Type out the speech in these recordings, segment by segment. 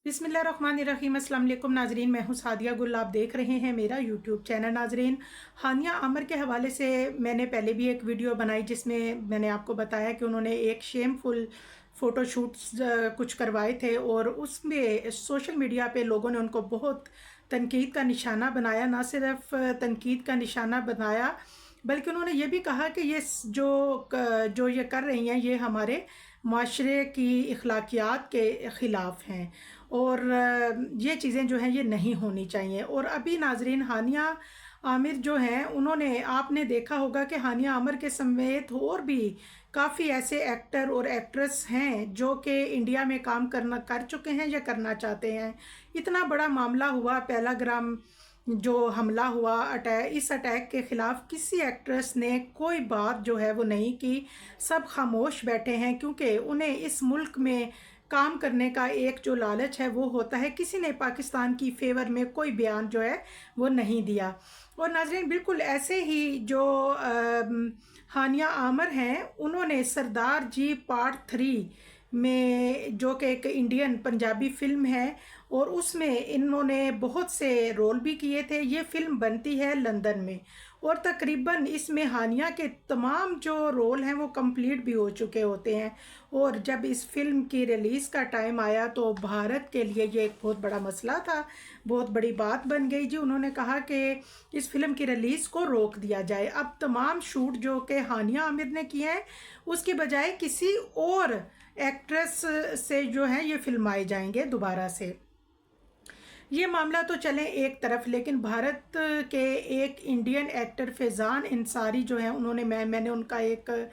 बिस्मिल्लाहिर्रहमानिर्रहीम। अस्सलाम वालेकुम नाजरीन, मैं हूँ सादिया गुल। आप देख रहे हैं मेरा यूट्यूब चैनल। नाजरीन, हानिया आमर के हवाले से मैंने पहले भी एक वीडियो बनाई जिसमें मैंने आपको बताया कि उन्होंने एक शेमफुल फ़ोटोशूट्स कुछ करवाए थे और उसमें सोशल मीडिया पे लोगों ने उनको बहुत तनकीद का निशाना बनाया। ना सिर्फ तनकीद का निशाना बनाया बल्कि उन्होंने ये भी कहा कि ये जो ये कर रही हैं ये हमारे माशरे की अखलाकियात के ख़िलाफ़ हैं और ये चीज़ें जो हैं ये नहीं होनी चाहिए। और अभी नाजरीन, हानिया आमिर जो हैं उन्होंने, आपने देखा होगा कि हानिया आमिर के समेत और भी काफ़ी ऐसे एक्टर और एक्ट्रेस हैं जो कि इंडिया में काम कर चुके हैं या करना चाहते हैं। इतना बड़ा मामला हुआ, पहलगाम जो हमला हुआ, इस अटैक के ख़िलाफ़ किसी एक्ट्रेस ने कोई बात जो है वो नहीं की। सब खामोश बैठे हैं क्योंकि उन्हें इस मुल्क में काम करने का एक जो लालच है वो होता है। किसी ने पाकिस्तान की फेवर में कोई बयान जो है वो नहीं दिया। और नाज़रीन, बिल्कुल ऐसे ही जो हानिया आमिर हैं, उन्होंने सरदार जी पार्ट 3 में, जो कि एक इंडियन पंजाबी फ़िल्म है और उसमें इन्होंने बहुत से रोल भी किए थे। ये फ़िल्म बनती है लंदन में और तकरीबन इसमें हानिया के तमाम जो रोल हैं वो कंप्लीट भी हो चुके होते हैं। और जब इस फिल्म की रिलीज़ का टाइम आया तो भारत के लिए ये एक बहुत बड़ा मसला था, बहुत बड़ी बात बन गई जी। उन्होंने कहा कि इस फिल्म की रिलीज़ को रोक दिया जाए। अब तमाम शूट जो कि हानिया आमिर ने किए हैं उसके बजाय किसी और एक्ट्रेस से जो है ये फिल्माए जाएंगे दोबारा से। ये मामला तो चले एक तरफ, लेकिन भारत के एक इंडियन एक्टर फैज़ान अंसारी जो हैं, उन्होंने मैंने उनका एक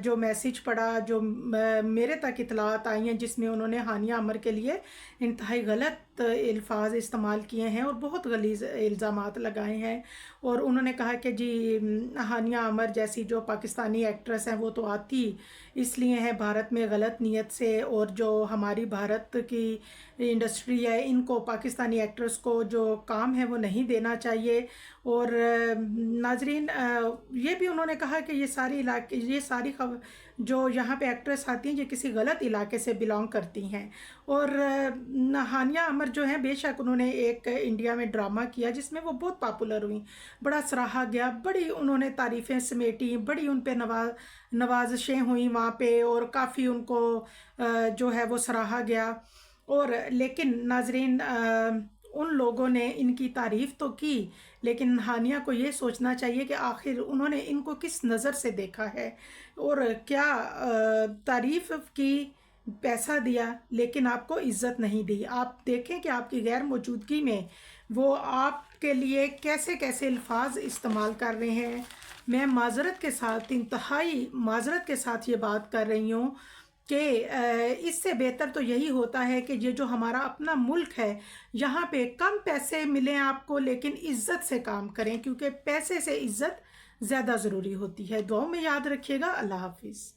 जो मैसेज पढ़ा, जो मेरे तक इतलात आई हैं, जिसमें उन्होंने हानिया आमिर के लिए इंतहाई गलत अल्फाज इस्तेमाल किए हैं और बहुत गलीज़ इल्ज़ामात लगाए हैं। और उन्होंने कहा कि जी हानिया आमिर जैसी जो पाकिस्तानी एक्ट्रेस हैं वो तो आती इसलिए हैं भारत में गलत नीयत से, और जो हमारी भारत की इंडस्ट्री है इनको, पाकिस्तानी एक्ट्रेस को जो काम है वो नहीं देना चाहिए। और नाजरीन, ये भी उन्होंने कहा कि ये सारी जो यहाँ पे एक्ट्रेस आती हैं ये किसी गलत इलाके से बिलोंग करती हैं। और हानिया आमिर जो हैं, बेशक उन्होंने एक इंडिया में ड्रामा किया जिसमें वो बहुत पॉपुलर हुई, बड़ा सराहा गया, बड़ी उन्होंने तारीफ़ें समेटी, बड़ी उन पे नवाजिशें हुई वहाँ पे और काफ़ी उनको जो है वो सराहा गया। और लेकिन नाजरीन, उन लोगों ने इनकी तारीफ़ तो की, लेकिन हानिया को ये सोचना चाहिए कि आखिर उन्होंने इनको किस नज़र से देखा है और क्या तारीफ़ की, पैसा दिया लेकिन आपको इज़्ज़त नहीं दी। आप देखें कि आपकी गैर मौजूदगी में वो आपके लिए कैसे कैसे अल्फाज इस्तेमाल कर रहे हैं। मैं माज़रत के साथ, इंतहाई माज़रत के साथ ये बात कर रही हूँ कि इससे बेहतर तो यही होता है कि ये जो हमारा अपना मुल्क है यहाँ पे कम पैसे मिलें आपको, लेकिन इज़्ज़त से काम करें, क्योंकि पैसे से इज़्ज़त ज़्यादा ज़रूरी होती है। दुआओं में याद रखिएगा। अल्लाह हाफिज़।